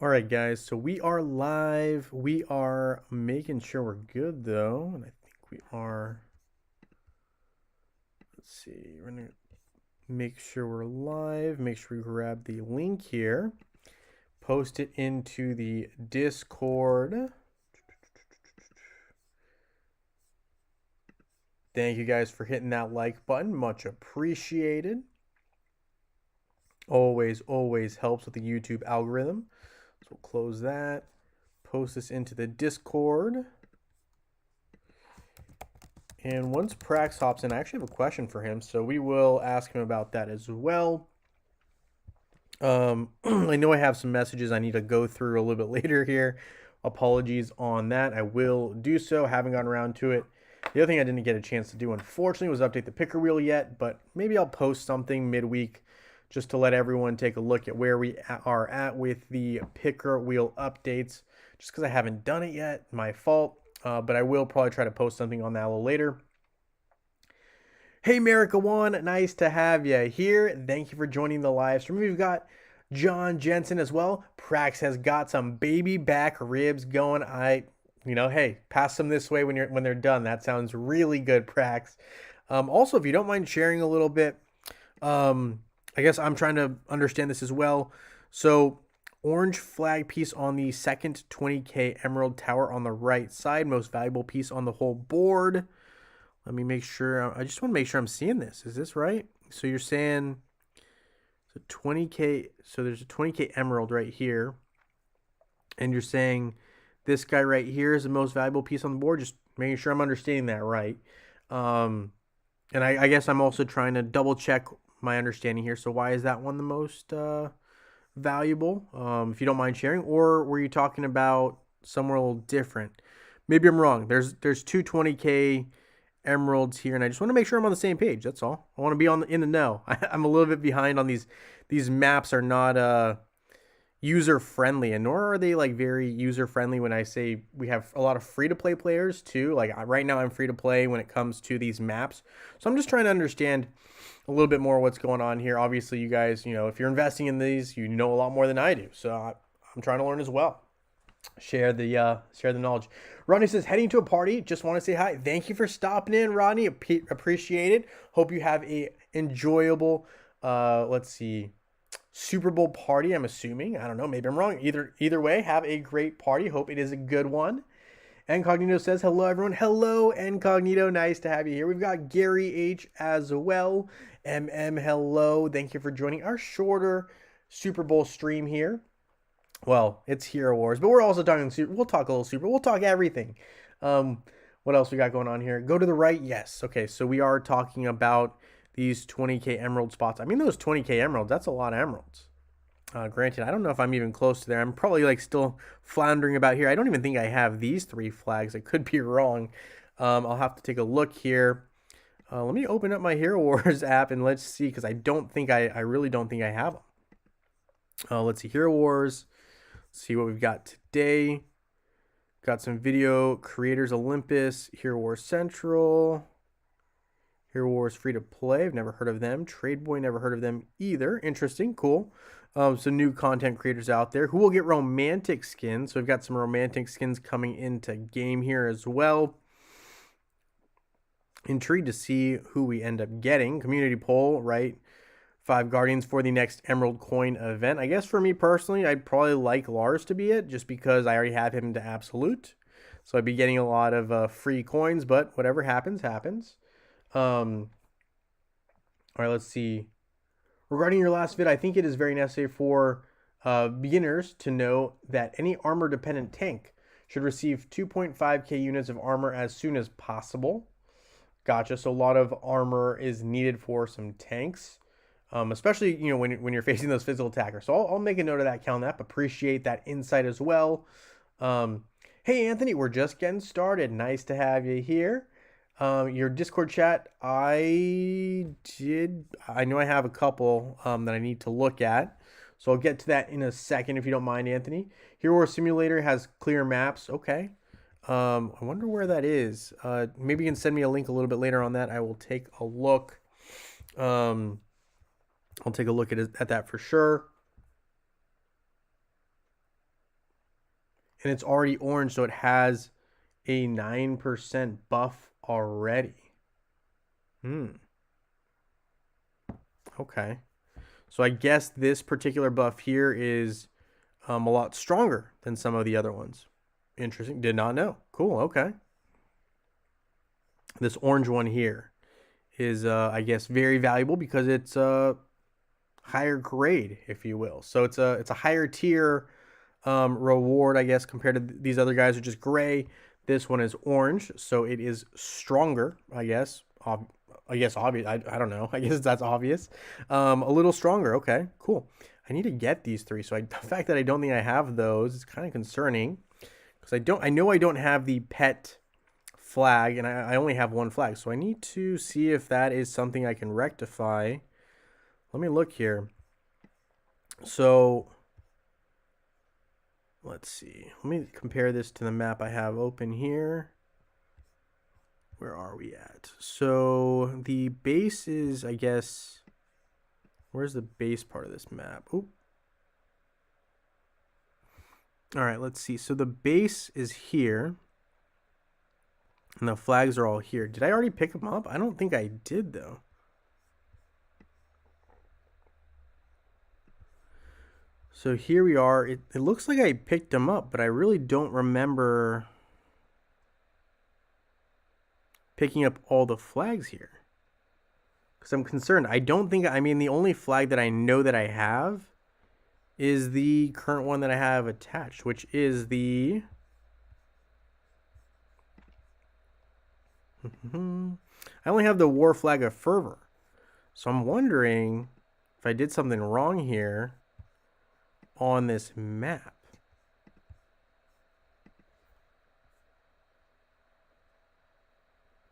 All right, guys, so we are live. We are making sure we're good, though. And I think we are. Let's see. We're going to make sure we're live. Make sure we grab the link here. Post it into the Discord. Thank you guys for hitting that like button. Much appreciated. Always helps with the YouTube algorithm. So we'll close that. Post this into the Discord. And once Prax hops in, I actually have a question for him, so we will ask him about that as well. I know I have some messages I need to go through a little bit later here. Apologies on that. I will do so. Haven't gotten around to it. The other thing I didn't get a chance to do, unfortunately, was update the picker wheel yet, but maybe I'll post something midweek just to let everyone take a look at where we are at with the picker wheel updates, just because I haven't done it yet. My fault. But I will probably try to post something on that a little later. Hey, America One, nice to have you here. Thank you for joining the live stream. We've got John Jensen as well. Prax has got some baby back ribs going. Hey, pass them this way when they're done. That sounds really good, Prax. Also, if you don't mind sharing a little bit, I guess I'm trying to understand this as well. So, orange flag piece on the second 20K Emerald Tower on the right side. Most valuable piece on the whole board. Let me make sure. I just want to make sure I'm seeing this. Is this right? So you're saying so 20K. So there's a 20K Emerald right here. And you're saying this guy right here is the most valuable piece on the board. Just making sure I'm understanding that right. And I guess I'm also trying to double check my understanding here. So why is that one the most valuable, if you don't mind sharing? Or were you talking about somewhere a little different? Maybe I'm wrong. There's two 20K emeralds here, and I just want to make sure I'm on the same page. That's all. I want to be in the know. I'm a little bit behind on these. These maps are not user friendly, and nor are they like very user friendly when I say we have a lot of free to play players too. Like right now I'm free to play when it comes to these maps. So I'm just trying to understand a little bit more what's going on here. Obviously, you guys, if you're investing in these, you know a lot more than I do. So I'm trying to learn as well. Share the knowledge. Rodney says, heading to a party. Just want to say hi. Thank you for stopping in, Rodney. Appreciate it. Hope you have a enjoyable, let's see, Super Bowl party. I'm assuming. I don't know. Maybe I'm wrong. Either way, have a great party. Hope it is a good one. Incognito says, hello, everyone. Hello, Incognito. Nice to have you here. We've got Gary H as well. Hello. Thank you for joining our shorter Super Bowl stream here. Well, it's Hero Wars, but we're also talking Super. We'll talk a little Super. We'll talk everything. What else we got going on here? Go to the right. Yes. Okay, so we are talking about these 20K Emerald spots. I mean, those 20K Emeralds, that's a lot of emeralds. Granted, I don't know if I'm even close to there. I'm probably like still floundering about here. I don't even think I have these 3 flags. I could be wrong. I'll have to take a look here. Let me open up my Hero Wars app and let's see, because I really don't think I have them. Let's see, Hero Wars. See what we've got today. Got some video creators Olympus, Hero Wars Central, Hero Wars free to play. I've never heard of them. Trade Boy, never heard of them either. Interesting, cool. Some new content creators out there who will get romantic skins. So we've got some romantic skins coming into game here as well. Intrigued to see who we end up getting. Community poll, right? 5 Guardians for the next Emerald Coin event. I guess for me personally, I'd probably like Lars to be it, just because I already have him to Absolute. So I'd be getting a lot of free coins, but whatever happens, happens. All right, let's see. Regarding your last vid, I think it is very necessary for beginners to know that any armor-dependent tank should receive 2.5k units of armor as soon as possible. Gotcha, so a lot of armor is needed for some tanks. Especially, when you're facing those physical attackers. So I'll make a note of that, count that. Appreciate that insight as well. Hey, Anthony, we're just getting started. Nice to have you here. Your Discord chat, I know I have a couple that I need to look at. So I'll get to that in a second if you don't mind, Anthony. Hero Wars Simulator has clear maps. Okay. I wonder where that is. Maybe you can send me a link a little bit later on that. I will take a look. I'll take a look at that for sure. And it's already orange, so it has a 9% buff already. Okay. So I guess this particular buff here is a lot stronger than some of the other ones. Interesting. Did not know. Cool. Okay. This orange one here is, I guess, very valuable because it's a higher grade, if you will. So it's a higher tier reward, I guess, compared to these other guys, which is gray. This one is orange, so it is stronger, I guess. I guess obvious. I don't know. I guess that's obvious. A little stronger. Okay, cool. I need to get these three. So the fact that I don't think I have those is kind of concerning because I know I don't have the pet flag, and I only have one flag. So I need to see if that is something I can rectify. Let me look here. So let's see. Let me compare this to the map I have open here. Where are we at? So the base is, I guess, where's the base part of this map? Oop. All right, let's see. So the base is here. And the flags are all here. Did I already pick them up? I don't think I did, though. So here we are. It looks like I picked them up, but I really don't remember picking up all the flags here. Because I'm concerned. I don't think, I mean, the only flag that I know that I have is the current one that I have attached, which is the... I only have the War Flag of Fervor. So I'm wondering if I did something wrong here on this map.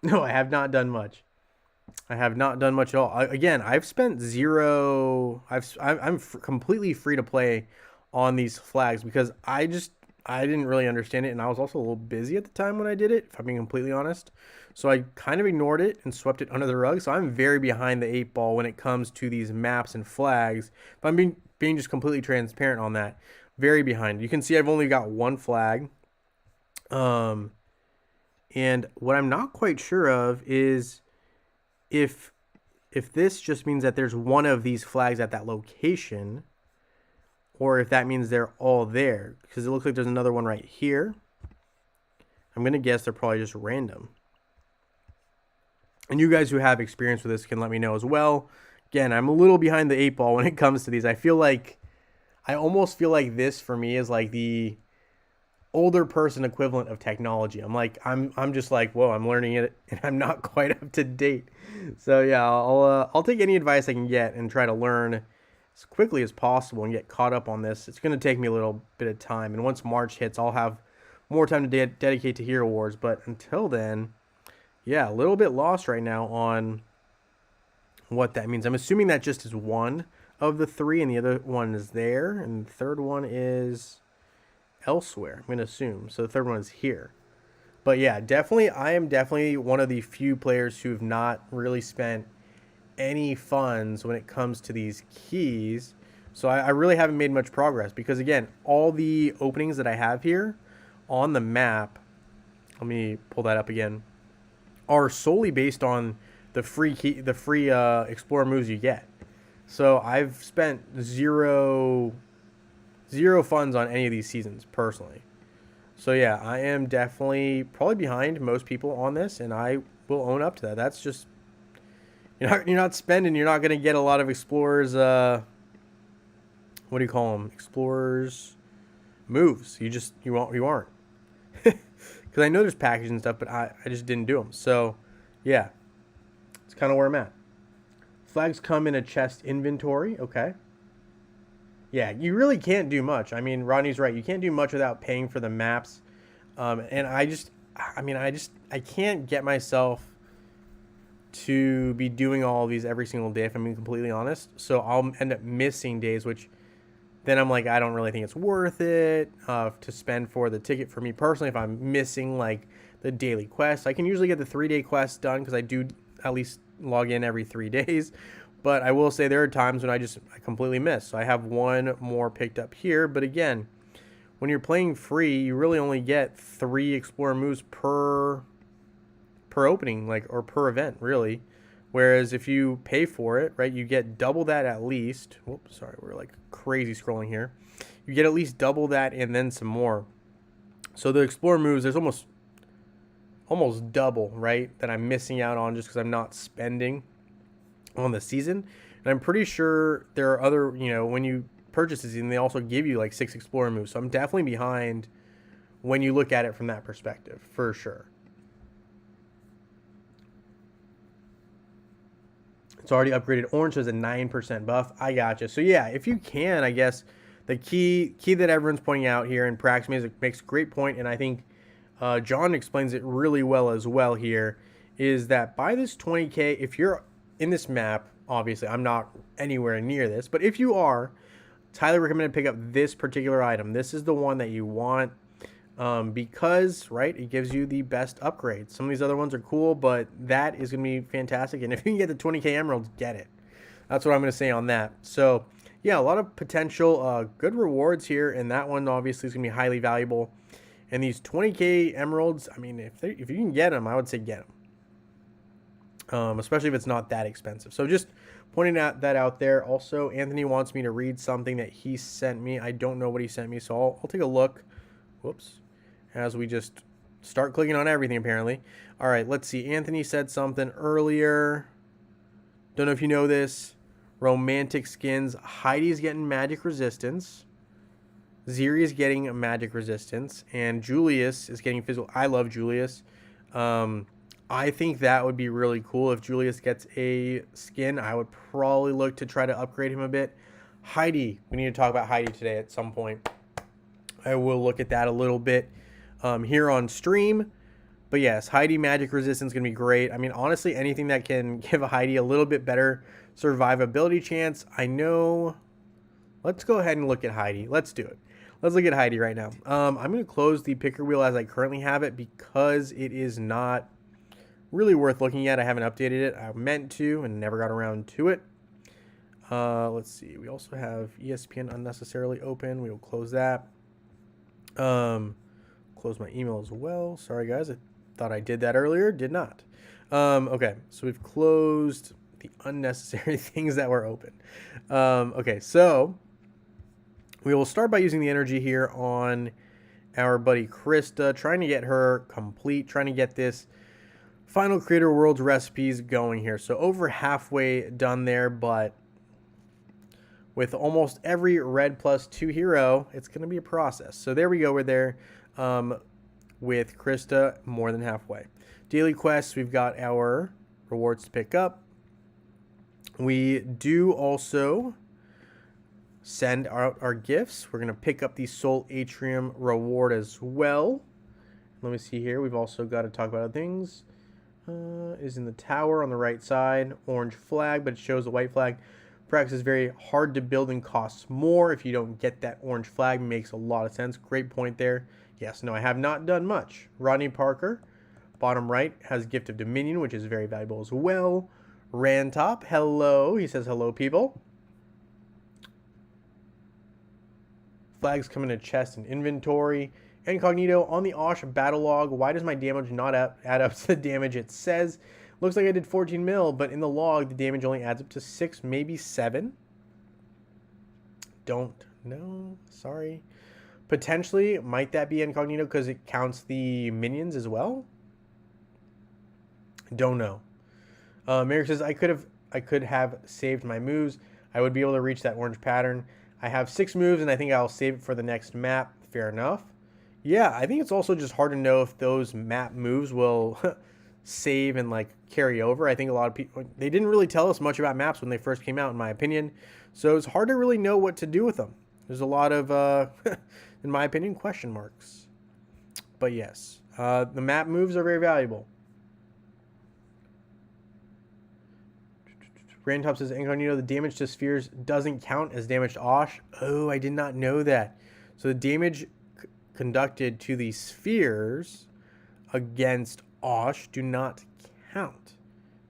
No, I have not done much. I have not done much at all. Again, I've spent zero. I'm completely free to play on these flags because I didn't really understand it, and I was also a little busy at the time when I did it, if I'm being completely honest. So I kind of ignored it and swept it under the rug. So I'm very behind the 8 ball when it comes to these maps and flags. But I'm being just completely transparent on that. Very behind. You can see I've only got one flag. And what I'm not quite sure of is if this just means that there's one of these flags at that location, or if that means they're all there, because it looks like there's another one right here. I'm going to guess they're probably just random. And you guys who have experience with this can let me know as well. Again, I'm a little behind the 8 ball when it comes to these. I almost feel like this for me is like the older person equivalent of technology. I'm just like, whoa, I'm learning it and I'm not quite up to date. So yeah, I'll take any advice I can get and try to learn as quickly as possible and get caught up on this. It's going to take me a little bit of time, and once March hits, I'll have more time to dedicate to Hero Wars. But until then, yeah, a little bit lost right now on what that means. I'm assuming that just is one of the three, and the other one is there, and the third one is elsewhere, I'm going to assume. So the third one is here. But yeah, I am definitely one of the few players who've not really spent any funds when it comes to these keys. So I really haven't made much progress because, again, all the openings that I have here on the map, let me pull that up again, are solely based on the free explorer moves you get. So I've spent zero funds on any of these seasons personally. So yeah, I am definitely probably behind most people on this, and I will own up to that. That's just, you're not spending, you're not going to get a lot of explorers, what do you call them? Explorers moves. You aren't. Because I know there's packages and stuff, but I just didn't do them. So yeah, it's kind of where I'm at. Flags come in a chest inventory. Okay. Yeah, you really can't do much. I mean, Rodney's right. You can't do much without paying for the maps. And I can't get myself to be doing all of these every single day, if I'm being completely honest. So I'll end up missing days, which then I'm like, I don't really think it's worth it to spend for the ticket for me personally if I'm missing like the daily quest. I can usually get the 3-day quest done because I do at least log in every 3 days. But I will say there are times when I completely miss. So I have one more picked up here. But again, when you're playing free, you really only get 3 Explorer moves per opening, like, or per event, really. Whereas if you pay for it, right, you get double that at least. Whoops, sorry, we're like crazy scrolling here. You get at least double that and then some more. So the Explorer moves, there's almost double, right, that I'm missing out on just because I'm not spending on the season. And I'm pretty sure there are other, you know, when you purchase the season, they also give you like 6 Explorer moves. So I'm definitely behind when you look at it from that perspective, for sure. It's already upgraded orange, so it's a 9% buff. I gotcha. So yeah, if you can, I guess the key that everyone's pointing out here, and Prax makes a great point, and I think John explains it really well as well here, is that buy this 20K, if you're in this map, obviously I'm not anywhere near this, but if you are, it's highly recommended to pick up this particular item. This is the one that you want. Because, right, it gives you the best upgrades. Some of these other ones are cool, but that is going to be fantastic. And if you can get the 20K emeralds, get it. That's what I'm going to say on that. So, yeah, a lot of potential good rewards here. And that one, obviously, is going to be highly valuable. And these 20K emeralds, I mean, if you can get them, I would say get them. Especially if it's not that expensive. So just pointing that out there. Also, Anthony wants me to read something that he sent me. I don't know what he sent me, so I'll take a look. Whoops. As we just start clicking on everything, apparently. All right, let's see. Anthony said something earlier. Don't know if you know this. Romantic skins. Heidi's getting magic resistance. Ziri is getting magic resistance. And Julius is getting physical. I love Julius. I think that would be really cool if Julius gets a skin. I would probably look to try to upgrade him a bit. Heidi. We need to talk about Heidi today at some point. I will look at that a little bit here on stream. But yes, Heidi magic resistance is going to be great. I mean, honestly, anything that can give a Heidi a little bit better survivability chance. I know. Let's go ahead and look at Heidi. Let's do it. Let's look at Heidi right now. I'm going to close the picker wheel as I currently have it because it is not really worth looking at. I haven't updated it. I meant to and never got around to it. Let's see. We also have ESPN unnecessarily open. We will close that. Close my email as well. Sorry guys, I thought I did that earlier, did not. Okay, so we've closed the unnecessary things that were open. Okay, so we will start by using the energy here on our buddy Krista, trying to get her complete, trying to get this Final Creator Worlds recipes going here. So over halfway done there, but with almost every red +2 hero, it's going to be a process. So there we go. We're there with Krista, more than halfway. Daily quests, we've got our rewards to pick up. We do also send out our gifts. We're going to pick up the Soul Atrium reward as well. Let me see here. We've also got to talk about other things. Is in the tower on the right side. Orange flag, but it shows the white flag. Prax is very hard to build and costs more if you don't get that orange flag. Makes a lot of sense. Great point there. Yes, no, I have not done much. Rodney Parker, bottom right, has Gift of Dominion, which is very valuable as well. Rantop, hello. He says hello, people. Flags come in a chest and inventory. Incognito, on the Osh battle log, why does my damage not add up to the damage it says? Looks like I did 14 mil, but in the log, the damage only adds up to 6, maybe 7. Don't know. Sorry. Potentially, might that be Incognito because it counts the minions as well? Don't know. Merrick says, I could have saved my moves. I would be able to reach that orange pattern. I have 6 moves, and I think I'll save it for the next map. Fair enough. Yeah, I think it's also just hard to know if those map moves will save and like carry over. I think a lot of people, they didn't really tell us much about maps when they first came out, in my opinion. So it's hard to really know what to do with them. There's a lot of, in my opinion, question marks. But yes, the map moves are very valuable. Randtop says, Incognito, the damage to spheres doesn't count as damage to Osh. Oh, I did not know that. So the damage conducted to the spheres against Osh do not count.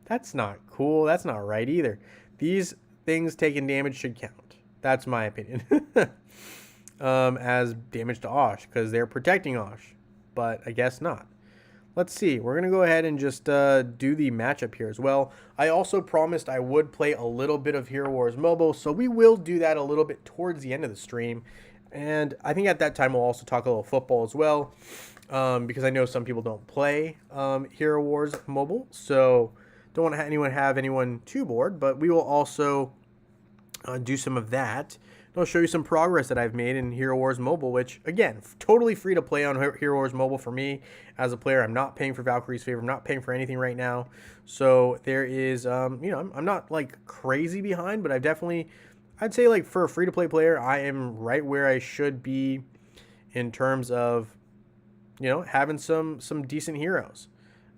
That's not cool. That's not right either. These things taking damage should count. That's my opinion. as damage to Osh because they're protecting Osh, but I guess not. Let's see. We're going to go ahead and just do the matchup here as well. I also promised I would play a little bit of Hero Wars Mobile, so we will do that a little bit towards the end of the stream. And I think at that time we'll also talk a little football as well, because I know some people don't play Hero Wars Mobile, so don't want anyone too bored, but we will also do some of that. I'll show you some progress that I've made in Hero Wars Mobile, which, again, totally free to play on Hero Wars Mobile for me as a player. I'm not paying for Valkyrie's Favor. I'm not paying for anything right now. So there is, I'm not, like, crazy behind, but I'd say, like, for a free-to-play player, I am right where I should be in terms of, having some decent heroes.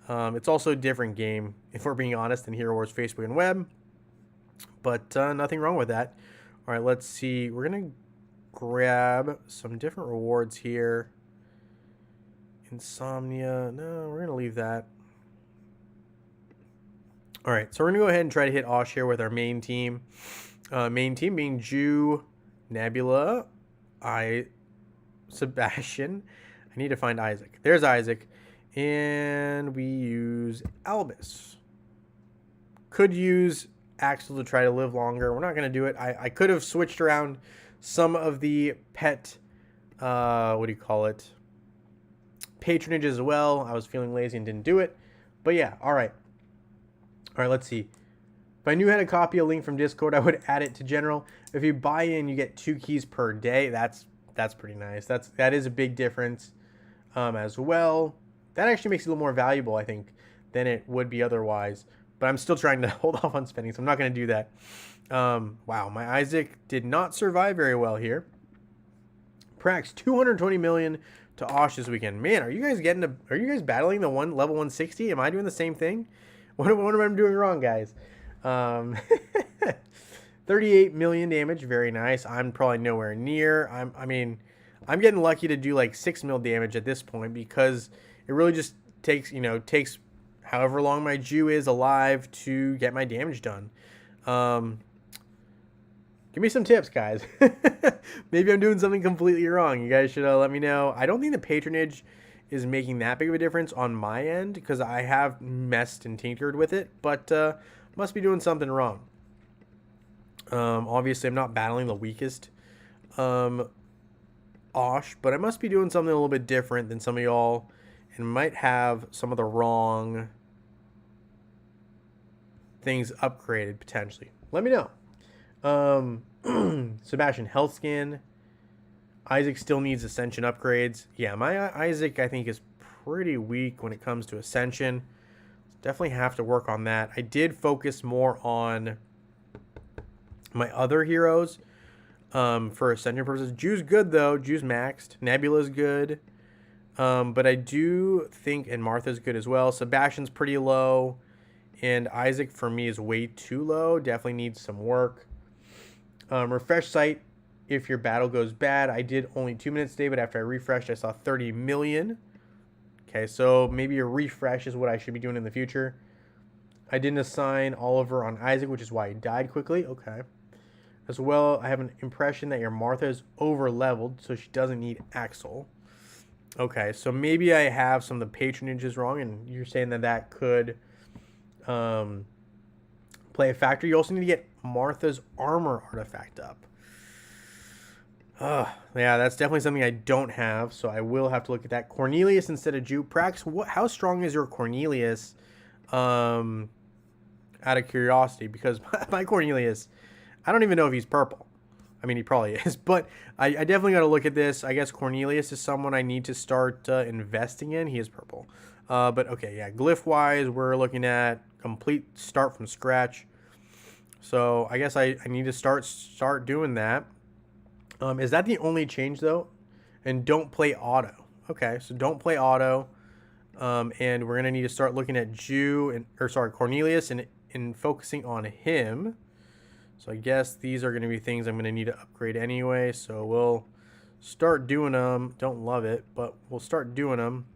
It's also a different game, if we're being honest, than Hero Wars Facebook and Web, but nothing wrong with that. All right, let's see. We're going to grab some different rewards here. Insomnia. No, we're going to leave that. All right, so we're going to go ahead and try to hit Osh here with our main team. Main team being Ju, Nebula, Sebastian. I need to find Isaac. There's Isaac. And we use Albus. Could use Axel to try to live longer. We're not going to do it. I could have switched around some of the pet, patronage as well. I was feeling lazy and didn't do it. But yeah, all right. All right, let's see. If I knew how to copy a link from Discord, I would add it to general. If you buy in, you get 2 keys per day. That's pretty nice. That is a big difference as well. That actually makes it a little more valuable, I think, than it would be otherwise. But I'm still trying to hold off on spending, so I'm not going to do that. Wow, my Isaac did not survive very well here. Prax, 220 million to Osh this weekend. Man, are you guys battling the level 160? Am I doing the same thing? What am I doing wrong, guys? 38 million damage, very nice. I'm probably nowhere near. I'm getting lucky to do like 6 mil damage at this point because it really just takes however long my Jew is alive to get my damage done. Give me some tips, guys. Maybe I'm doing something completely wrong. You guys should let me know. I don't think the patronage is making that big of a difference on my end because I have messed and tinkered with it, but must be doing something wrong. Obviously, I'm not battling the weakest Osh, but I must be doing something a little bit different than some of y'all and might have some of the wrong things upgraded potentially. Let me know. Sebastian health skin. Isaac still needs ascension upgrades. Yeah, my Isaac I think is pretty weak when it comes to ascension. Definitely have to work on that. I did focus more on my other heroes for ascension purposes. Ju's good though. Ju's maxed. Nebula's good. But I do think, and Martha's good as well. Sebastian's pretty low. And Isaac, for me, is way too low. Definitely needs some work. Refresh site, if your battle goes bad. I did only 2 minutes today, but after I refreshed, I saw 30 million. Okay, so maybe a refresh is what I should be doing in the future. I didn't assign Oliver on Isaac, which is why he died quickly. Okay. As well, I have an impression that your Martha is over-leveled, so she doesn't need Axel. Okay, so maybe I have some of the patronages wrong, and you're saying that could play a factor. You also need to get Martha's armor artifact up. Yeah, that's definitely something I don't have, so I will have to look at that. Cornelius instead of Jew. Prax, how strong is your Cornelius? Out of curiosity, because my Cornelius, I don't even know if he's purple. I mean, he probably is, but I definitely got to look at this. I guess Cornelius is someone I need to start investing in. He is purple. But okay, yeah, glyph-wise, we're looking at complete start from scratch. So I guess I need to start doing that. Is that the only change, though? And don't play auto. Okay, so don't play auto. And we're going to need to start looking at Cornelius and focusing on him. So I guess these are going to be things I'm going to need to upgrade anyway. So we'll start doing them. Don't love it, but we'll start doing them.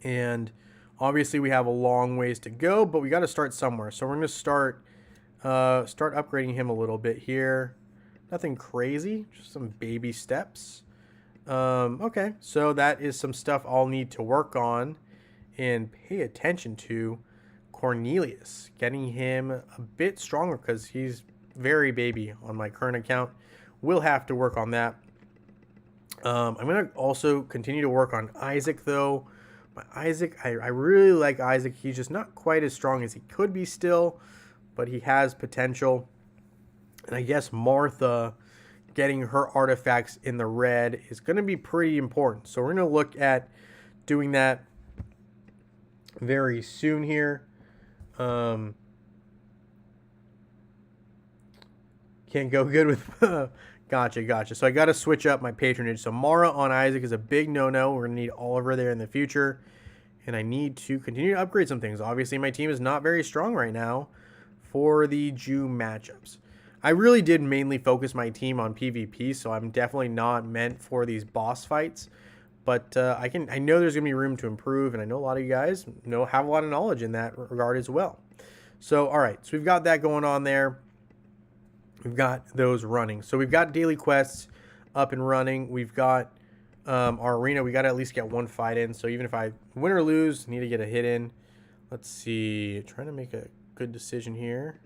And obviously we have a long ways to go, but we got to start somewhere. So we're going to start upgrading him a little bit here. Nothing crazy, just some baby steps. Okay, so that is some stuff I'll need to work on and pay attention to. Cornelius, getting him a bit stronger because he's very baby on my current account. We'll have to work on that. I'm going to also continue to work on Isaac, though. Isaac, I really like Isaac. He's just not quite as strong as he could be still, but he has potential. And I guess Martha getting her artifacts in the red is going to be pretty important. So we're going to look at doing that very soon here. Can't go good with... Gotcha. So I got to switch up my patronage. So Mara on Isaac is a big no-no. We're going to need Oliver there in the future. And I need to continue to upgrade some things. Obviously, my team is not very strong right now for the Jew matchups. I really did mainly focus my team on PvP, so I'm definitely not meant for these boss fights. But I know there's going to be room to improve, and I know a lot of you guys have a lot of knowledge in that regard as well. So, all right. So we've got that going on there. We've got those running. So we've got daily quests up and running. We've got our arena. We got to at least get one fight in. So even if I win or lose, need to get a hit in. Let's see. Trying to make a good decision here.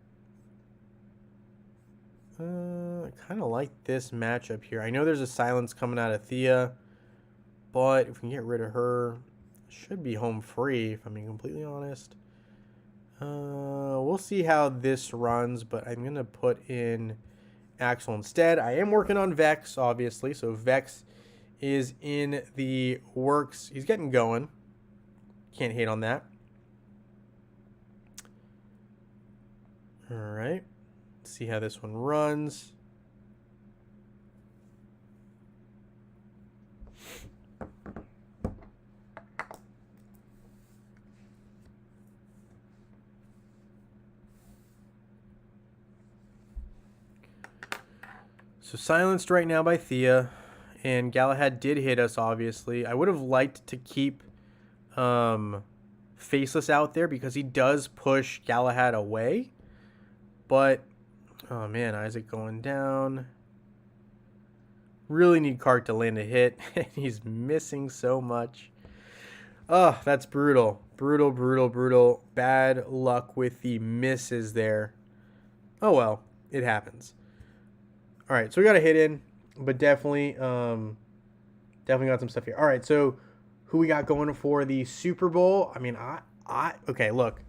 I kind of like this matchup here. I know there's a silence coming out of Thea, but if we can get rid of her, should be home free, if I'm being completely honest. We'll see how this runs, but I'm going to put in Axel instead. I am working on Vex, obviously, so Vex is in the works. He's getting going. Can't hate on that. All right. Let's see how this one runs. So silenced right now by Thea, and Galahad did hit us, obviously. I would have liked to keep Faceless out there because he does push Galahad away. But, oh man, Isaac going down. Really need Cart to land a hit, and he's missing so much. Oh, that's brutal. Brutal. Bad luck with the misses there. Oh well, it happens. All right, so we got a hit in, but definitely got some stuff here. All right, so who we got going for the Super Bowl? I mean, okay, look,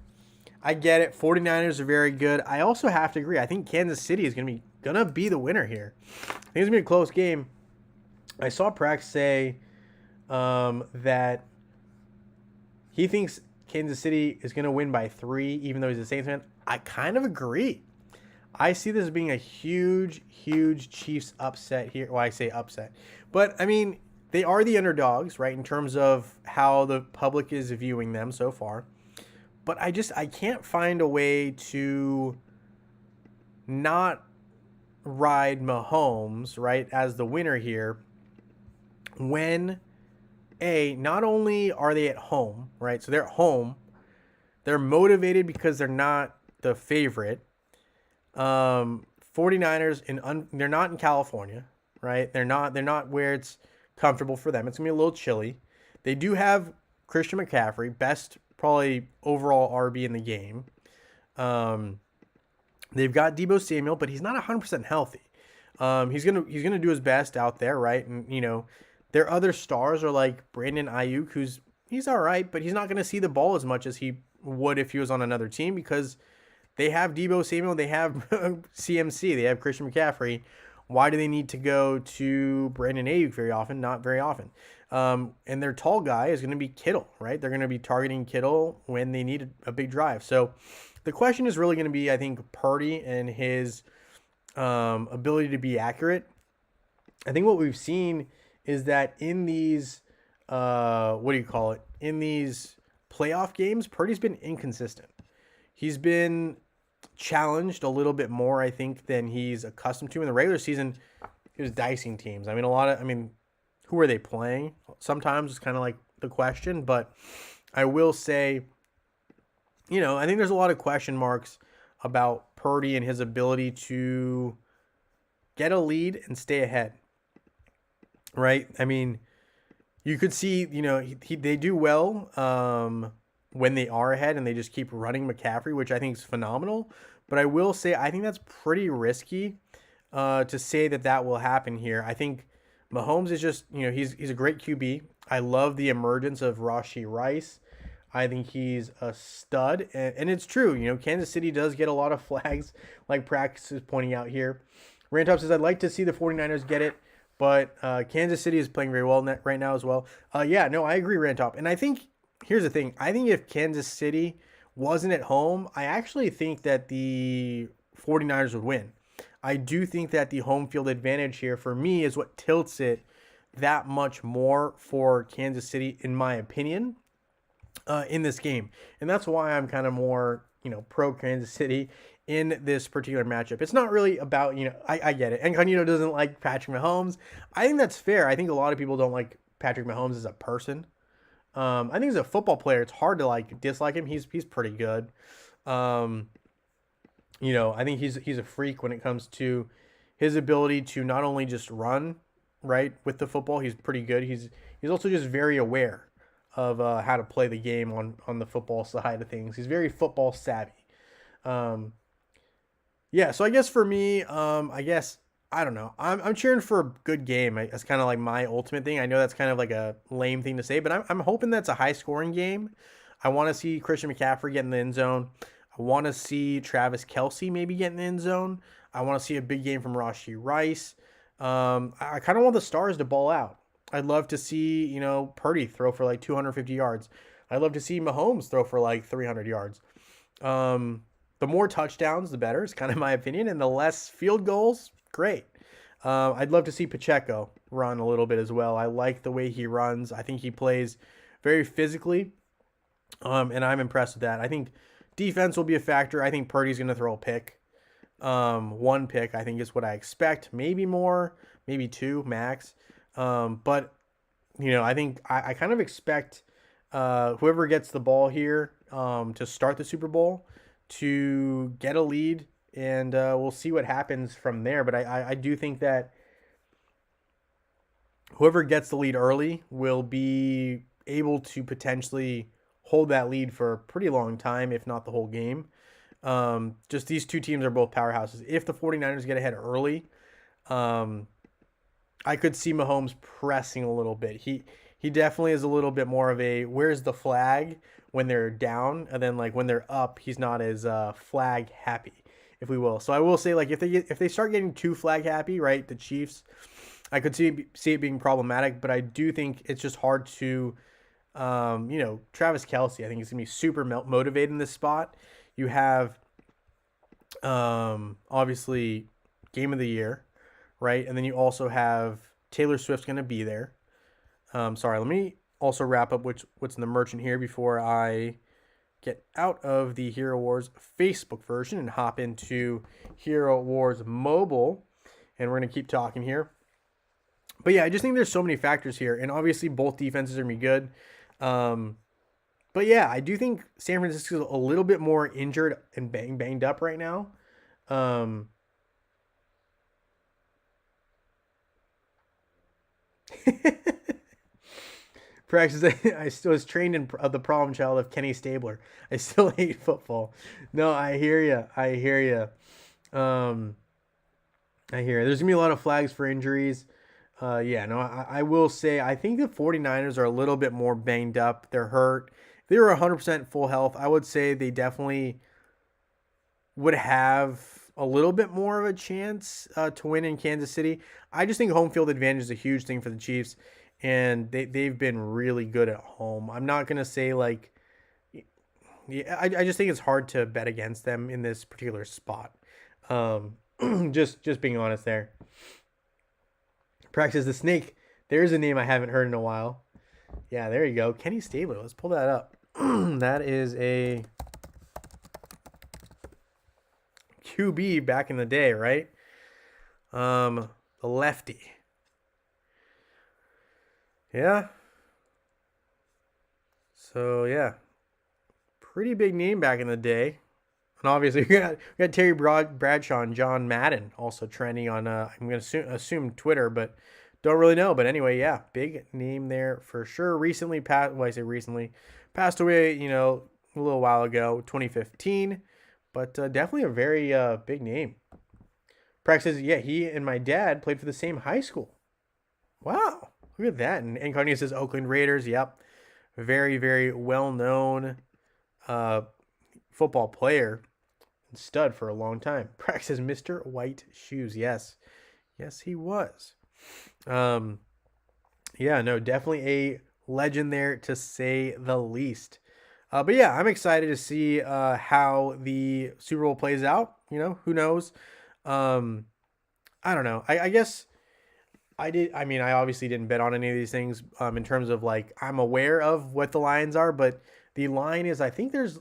I get it. 49ers are very good. I also have to agree. I think Kansas City is gonna be the winner here. I think it's gonna be a close game. I saw Prax say that he thinks Kansas City is gonna win by 3, even though he's a Saints fan. I kind of agree. I see this as being a huge Chiefs upset here. Well, I say upset. But, I mean, they are the underdogs, right, in terms of how the public is viewing them so far. But I can't find a way to not ride Mahomes, right, as the winner here when, not only are they at home, right, so they're at home, they're motivated because they're not the favorite. 49ers they're not in California, right? They're not where it's comfortable for them. It's gonna be a little chilly. They do have Christian McCaffrey, best probably overall RB in the game. They've got Deebo Samuel, but he's not 100% healthy. He's gonna do his best out there, right? And their other stars are like Brandon Ayuk, he's all right, but he's not gonna see the ball as much as he would if he was on another team because they have Deebo Samuel, they have CMC, they have Christian McCaffrey. Why do they need to go to Brandon Ayuk very often? Not very often. And their tall guy is going to be Kittle, right? They're going to be targeting Kittle when they need a big drive. So the question is really going to be, I think, Purdy and his ability to be accurate. I think what we've seen is that in these, in these playoff games, Purdy's been inconsistent. He's been challenged a little bit more, I think, than he's accustomed to. In the regular season, he was dicing teams. I mean, who are they playing? Sometimes it's kind of like the question, but I will say, I think there's a lot of question marks about Purdy and his ability to get a lead and stay ahead, right? I mean, you could see, they do well when they are ahead and they just keep running McCaffrey, which I think is phenomenal. But I will say, I think that's pretty risky to say that that will happen here. I think Mahomes is just, he's a great QB. I love the emergence of Rashee Rice. I think he's a stud. And it's true, Kansas City does get a lot of flags, like Prax is pointing out here. Rantop says, I'd like to see the 49ers get it, but Kansas City is playing very well right now as well. Yeah, no, I agree, Rantop. And I think, here's the thing. I think if Kansas City wasn't at home, I actually think that the 49ers would win. I do think that the home field advantage here, for me, is what tilts it that much more for Kansas City, in my opinion, in this game. And that's why I'm kind of more, pro Kansas City in this particular matchup. It's not really about, I get it. And Canino doesn't like Patrick Mahomes. I think that's fair. I think a lot of people don't like Patrick Mahomes as a person. I think as a football player, it's hard to dislike him. He's pretty good. I think he's a freak when it comes to his ability to not only just run right with the football. He's pretty good. He's also just very aware of how to play the game on the football side of things. He's very football savvy. So I guess for me, I don't know. I'm cheering for a good game. That's kind of like my ultimate thing. I know that's kind of like a lame thing to say, but I'm hoping that's a high scoring game. I want to see Christian McCaffrey get in the end zone. I want to see Travis Kelce maybe get in the end zone. I want to see a big game from Rashee Rice. I kind of want the stars to ball out. I'd love to see, Purdy throw for 250 yards. I'd love to see Mahomes throw for 300 yards. The more touchdowns, the better. It's kind of my opinion. And the less field goals, great. I'd love to see Pacheco run a little bit as well. I like the way he runs. I think he plays very physically, and I'm impressed with that. I think defense will be a factor. I think Purdy's going to throw a pick. One pick, I think, is what I expect. Maybe more, maybe two max. But I think I kind of expect whoever gets the ball here to start the Super Bowl to get a lead, and we'll see what happens from there. But I do think that whoever gets the lead early will be able to potentially hold that lead for a pretty long time, if not the whole game. Just these two teams are both powerhouses. If the 49ers get ahead early, I could see Mahomes pressing a little bit. He definitely is a little bit more of a where's the flag when they're down, and then when they're up, he's not as flag happy, if we will. So I will say if they start getting too flag happy, right, the Chiefs, I could see it being problematic. But I do think it's just hard to, Travis Kelce, I think he's gonna be super motivated in this spot. You have, obviously, game of the year, right? And then you also have Taylor Swift's going to be there. Sorry, let me also wrap up what's in the merchant here before I get out of the Hero Wars Facebook version and hop into Hero Wars Mobile. And we're going to keep talking here. But yeah, I just think there's so many factors here. And obviously both defenses are going to be good. But yeah, I do think San Francisco's a little bit more injured and banged up right now. Prax, I still was trained in the problem child of Kenny Stabler. I still hate football. No, I hear you. I hear you. I hear you. There's going to be a lot of flags for injuries. I will say I think the 49ers are a little bit more banged up. They're hurt. If they were 100% full health, I would say they definitely would have a little bit more of a chance to win in Kansas City. I just think home field advantage is a huge thing for the Chiefs, and they've been really good at home. I'm not going to say I just think it's hard to bet against them in this particular spot. Just being honest there. Practice the snake. There's a name I haven't heard in a while. Yeah, there you go. Kenny Stabler. Let's pull that up. That is a QB back in the day, right? The lefty. Yeah. So, yeah. Pretty big name back in the day. And obviously, we got Terry Bradshaw and John Madden also trending on, I'm going to assume Twitter, but don't really know. But anyway, yeah, big name there for sure. Recently passed, well, I say recently, passed away, a little while ago, 2015. But definitely a very big name. Prax says, yeah, he and my dad played for the same high school. Wow, look at that. And Incognito says Oakland Raiders. Yep, very, very well-known football player and stud for a long time. Prax says Mr. White Shoes. Yes, yes, he was. Yeah, no, definitely a legend there to say the least. But yeah, I'm excited to see how the Super Bowl plays out. Who knows? Um, I don't know. I guess I did. I mean, I obviously didn't bet on any of these things in terms of like I'm aware of what the lines are, but the line is I think it's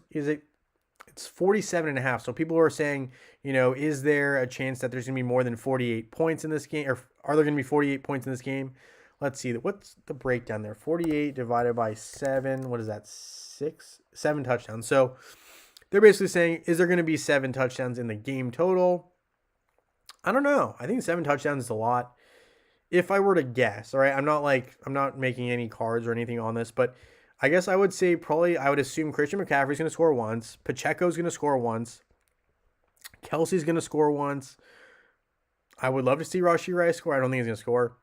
47.5. So people are saying, is there a chance that there's going to be more than 48 points in this game, or are there going to be 48 points in this game? Let's see. What's the breakdown there? 48 divided by 7. What is that? 7 touchdowns. So they're basically saying, is there going to be 7 touchdowns in the game total? I don't know. I think 7 touchdowns is a lot. If I were to guess, all right, I'm not making any cards or anything on this, but I guess I would say I would assume Christian McCaffrey's going to score once. Pacheco's going to score once. Kelsey's going to score once. I would love to see Rashee Rice score. I don't think he's going to score.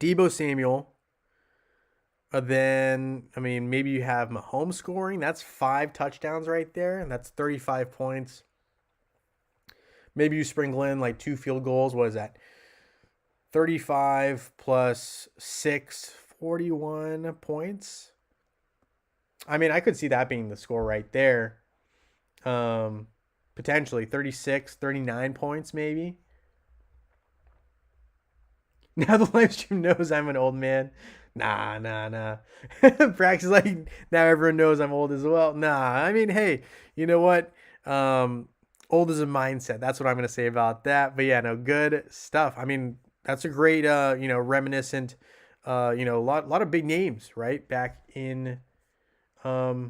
Deebo Samuel. Then, I mean, maybe you have Mahomes scoring. That's 5 touchdowns right there, and that's 35 points. Maybe you sprinkle in like 2 field goals. What is that? 35 plus 6, 41 points. I mean, I could see that being the score right there. Potentially 36, 39 points maybe. Now the live stream knows I'm an old man. Nah. Prax is like, now everyone knows I'm old as well. Nah, I mean, hey, you know what? Old is a mindset. That's what I'm going to say about that. But yeah, no, good stuff. I mean, that's a great, reminiscent, a lot of big names, right? Back in, a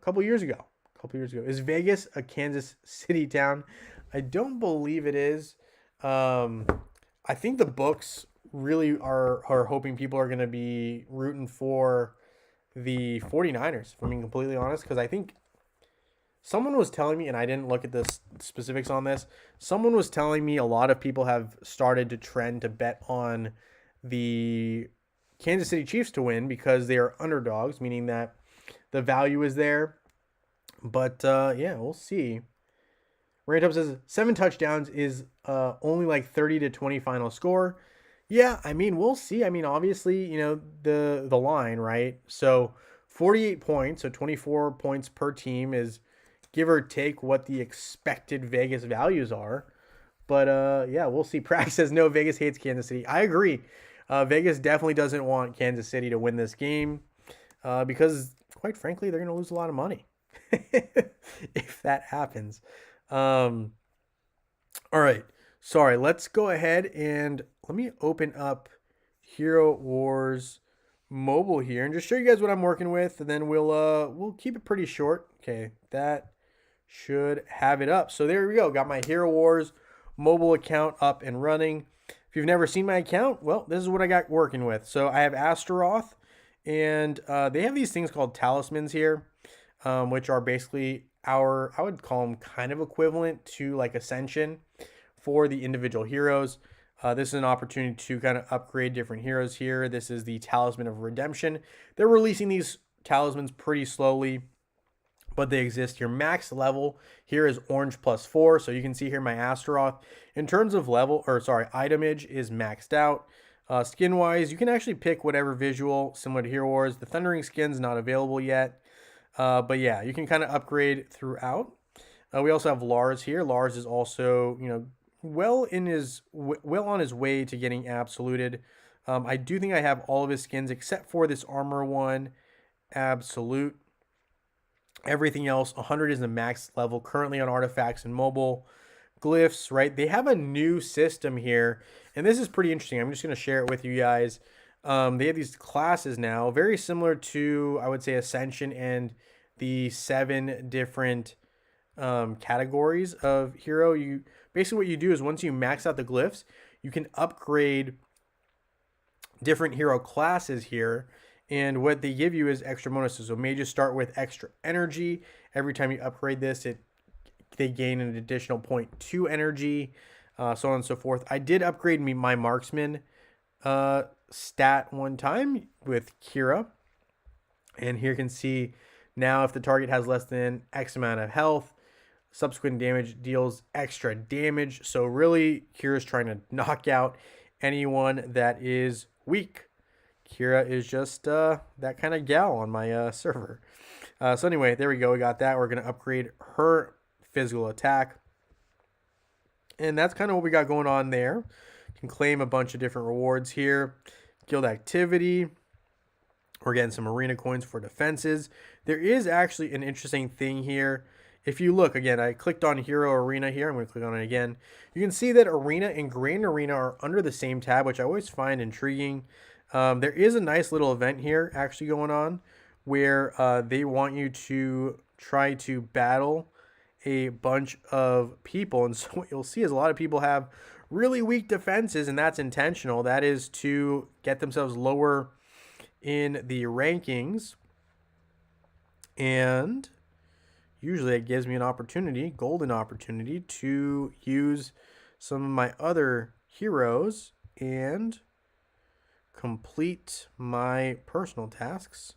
couple years ago. Is Vegas a Kansas City town? I don't believe it is. I think the books really are hoping people are going to be rooting for the 49ers, if I'm being completely honest, because I think someone was telling me, and I didn't look at the specifics on this, someone was telling me a lot of people have started to trend to bet on the Kansas City Chiefs to win because they are underdogs, meaning that the value is there. But, yeah, we'll see. Random says 7 touchdowns is only like 30 to 20 final score. Yeah, I mean, we'll see. I mean, obviously, the line, right? So 48 points, so 24 points per team is give or take what the expected Vegas values are. But yeah, we'll see. Prax says no, Vegas hates Kansas City. I agree. Vegas definitely doesn't want Kansas City to win this game because, quite frankly, they're going to lose a lot of money if that happens. All right. Sorry, let's go ahead and let me open up Hero Wars Mobile here and just show you guys what I'm working with, and then we'll keep it pretty short. Okay, that should have it up. So there we go. Got my Hero Wars mobile account up and running. If you've never seen my account, well, this is what I got working with. So I have Astaroth, and they have these things called talismans here, which are basically I would call them kind of equivalent to like Ascension for the individual heroes. This is an opportunity to kind of upgrade different heroes here. This is the Talisman of Redemption. They're releasing these talismans pretty slowly, but they exist. Your max level here is orange +4. So you can see here my Astaroth. In terms of itemage is maxed out. Skin-wise, you can actually pick whatever visual similar to Hero Wars. The Thundering Skin's not available yet. But yeah, you can kind of upgrade throughout. We also have Lars here. Lars is also, well on his way to getting absoluted. I do think I have all of his skins except for this armor one, absolute. Everything else, 100 is the max level currently on artifacts and mobile. Glyphs, right? They have a new system here, and this is pretty interesting. I'm just going to share it with you guys. They have these classes now, very similar to, I would say, Ascension and the 7 different categories of hero. You basically, what you do is once you max out the glyphs, you can upgrade different hero classes here, and what they give you is extra bonuses. So mages start with extra energy. Every time you upgrade this, they gain an additional 0.2 energy, so on and so forth. I did upgrade my marksman stat one time with Kira, and here you can see now if the target has less than X amount of health, subsequent damage deals extra damage. So really, Kira's trying to knock out anyone that is weak. Kira is just that kind of gal on my server. So anyway, there we go. We got that. We're going to upgrade her physical attack. And that's kind of what we got going on there. You can claim a bunch of different rewards here. Guild activity. We're getting some arena coins for defenses. There is actually an interesting thing here. If you look, again, I clicked on Hero Arena here. I'm going to click on it again. You can see that Arena and Grand Arena are under the same tab, which I always find intriguing. There is a nice little event here actually going on where they want you to try to battle a bunch of people. And so what you'll see is a lot of people have really weak defenses, and that's intentional. That is to get themselves lower in the rankings. And usually it gives me an opportunity, golden opportunity, to use some of my other heroes and complete my personal tasks,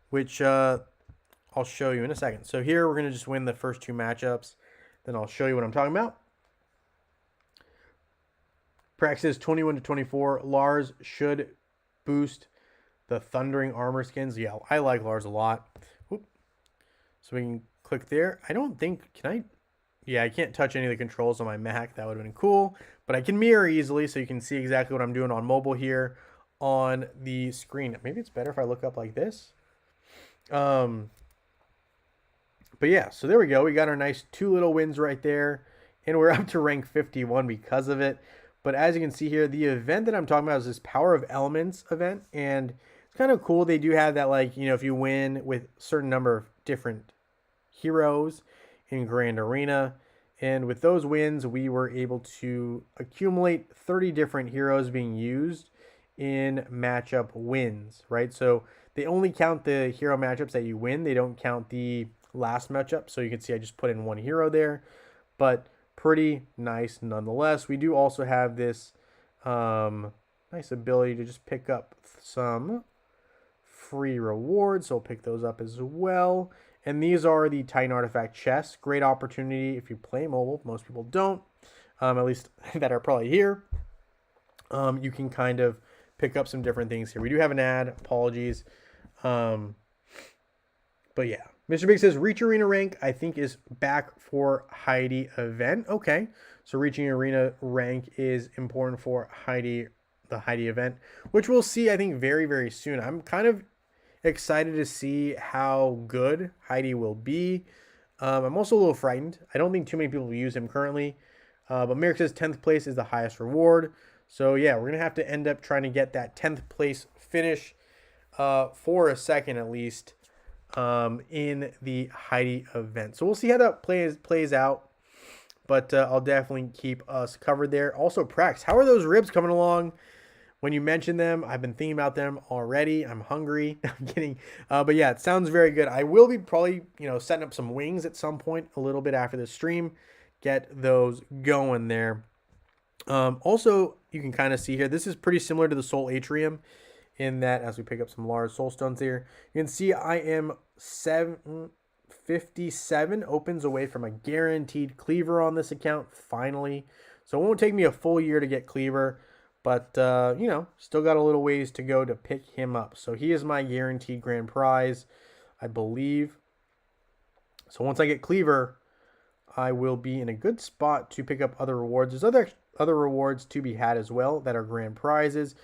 which I'll show you in a second. So here we're going to just win the first two matchups. Then I'll show you what I'm talking about. Praxis 21 to 24. Lars should boost the Thundering Armor skins. Yeah, I like Lars a lot. Whoop. So we can click there. I don't think, can I? Yeah, I can't touch any of the controls on my Mac. That would have been cool. But I can mirror easily, so you can see exactly what I'm doing on mobile here on the screen. Maybe it's better if I look up like this. But yeah, so there we go. We got our nice 2 little wins right there. And we're up to rank 51 because of it. But as you can see here, the event that I'm talking about is this Power of Elements event. And it's kind of cool. They do have that, like, you know, if you win with a certain number of different heroes in Grand Arena. And with those wins, we were able to accumulate 30 different heroes being used in matchup wins, right? So they only count the hero matchups that you win. They don't count the last matchup. So you can see I just put in 1 hero there. But pretty nice nonetheless. We do also have this nice ability to just pick up some free rewards. So I'll pick those up as well. And these are the Titan Artifact chests. Great opportunity if you play mobile. Most people don't, at least that are probably here. You can kind of pick up some different things here. We do have an ad. Apologies. But yeah. Mr. Big says, reach arena rank, I think, is back for Heidi event. Okay. So reaching arena rank is important for Heidi, the Heidi event, which we'll see, I think, very, very soon. I'm kind of excited to see how good Heidi will be. I'm also a little frightened. I don't think too many people use him currently. But Merrick says 10th place is the highest reward. So yeah, we're going to have to end up trying to get that 10th place finish for a second at least in the Heidi event. So we'll see how that plays out. But I'll definitely keep us covered there. Also, Prax, how are those ribs coming along? When you mention them, I've been thinking about them already. I'm hungry. I'm kidding. But yeah, it sounds very good. I will be probably, setting up some wings at some point a little bit after the stream. Get those going there. Also, you can kind of see here, this is pretty similar to the Soul Atrium in that as we pick up some large soul stones here, you can see I am 57 opens away from a guaranteed cleaver on this account, finally. So it won't take me a full year to get cleaver. But, still got a little ways to go to pick him up. So he is my guaranteed grand prize, I believe. So once I get Cleaver, I will be in a good spot to pick up other rewards. There's other rewards to be had as well that are grand prizes.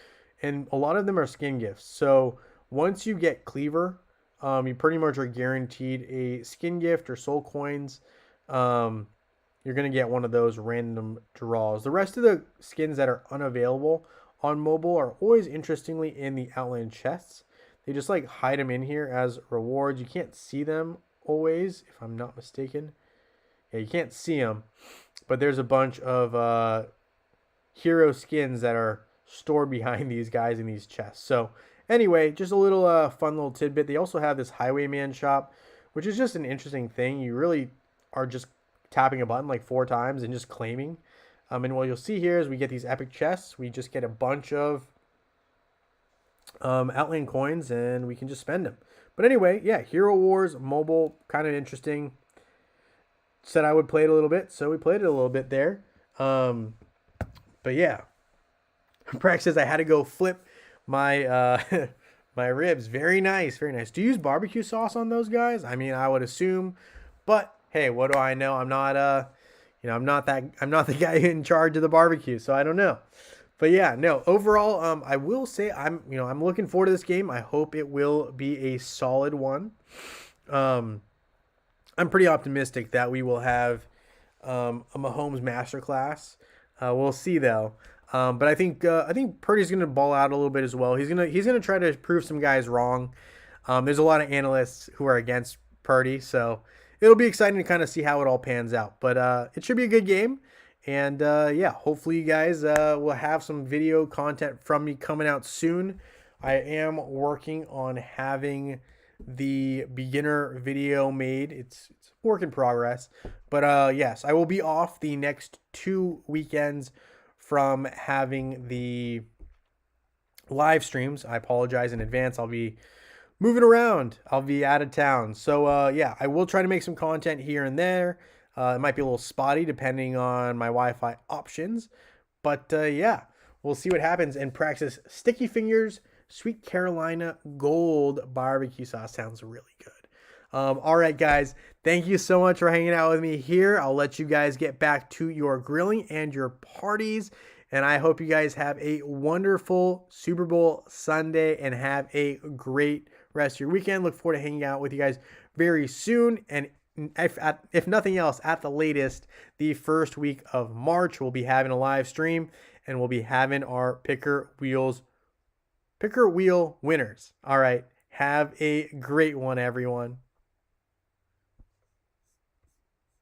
And a lot of them are skin gifts. So once you get Cleaver, you pretty much are guaranteed a skin gift or soul coins. You're going to get one of those random draws. The rest of the skins that are unavailable on mobile are always interestingly in the Outland chests. They just hide them in here as rewards. You can't see them always, if I'm not mistaken. Yeah, you can't see them, but there's a bunch of hero skins that are stored behind these guys in these chests. So anyway, just a little fun little tidbit. They also have this Highwayman shop, which is just an interesting thing. You really are just tapping a button like 4 times and just claiming. And what you'll see here is we get these epic chests. We just get a bunch of Outland coins and we can just spend them. But anyway, yeah, Hero Wars mobile, kind of interesting. Said I would play it a little bit, so we played it a little bit there. But yeah, Prax says I had to go flip my my ribs. Very nice, very nice. Do you use barbecue sauce on those guys? I mean, I would assume, but hey, what do I know? I'm not I'm not the guy in charge of the barbecue, so I don't know. But yeah, no. Overall, I will say I'm looking forward to this game. I hope it will be a solid one. I'm pretty optimistic that we will have a Mahomes masterclass. We'll see though. But I think Purdy's gonna ball out a little bit as well. He's gonna try to prove some guys wrong. There's a lot of analysts who are against Purdy, so it'll be exciting to kind of see how it all pans out. But it should be a good game. And yeah, hopefully you guys will have some video content from me coming out soon. I am working on having the beginner video made. It's a work in progress. But yes, I will be off the next 2 weekends from having the live streams. I apologize in advance. I'll be moving around. I'll be out of town. So yeah, I will try to make some content here and there. It might be a little spotty depending on my Wi-Fi options. But yeah, we'll see what happens and practice Sticky Fingers Sweet Carolina Gold barbecue sauce. Sounds really good. All right, guys. Thank you so much for hanging out with me here. I'll let you guys get back to your grilling and your parties. And I hope you guys have a wonderful Super Bowl Sunday and have a great rest of your weekend. Look forward to hanging out with you guys very soon. And if nothing else, at the latest, the first week of March, we'll be having a live stream and we'll be having our picker wheel winners. All right. Have a great one, everyone.